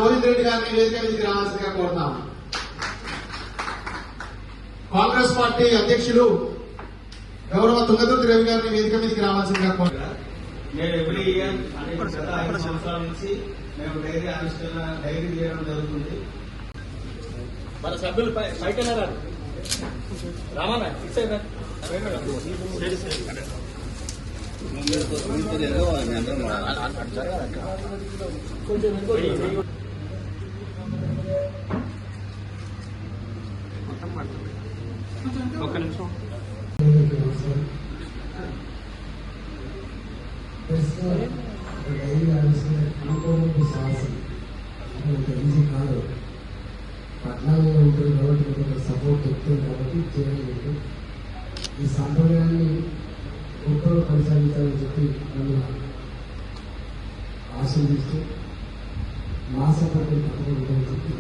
గోవింద్ రెడ్డి గారిని వేదిక మీదకి రావాల్సిందిగా కోరుతాం. కాంగ్రెస్ పార్టీ అధ్యక్షులు గౌరవ తుంగతుర్తి రవి గారిని వేదిక మీదకి రావాల్సిందిగా కోరుతాం. నేను ఎవ్రీ ఇయర్ గత 5 సంవత్సరాల నుంచి మేము డైరీ చేయడం జరుగుతుంది. మన సభ్యులు పైకి రామన్నా ఒక్క నిమిషం. డైరీ అనుకోవడానికి సాహసం ఈజీ కాదు. పట్టణాల్లో ఉంటుంది కాబట్టి కొంచెం సపోర్ట్ ఎక్కువ కాబట్టి చేయలేదు. ఈ సాంప్రదాయాన్ని గొప్పగా కొనసాగించాలని చెప్పి నన్ను ఆశీర్దిస్తూ మా సపోర్ట్ పథకం ఉందని చెప్పి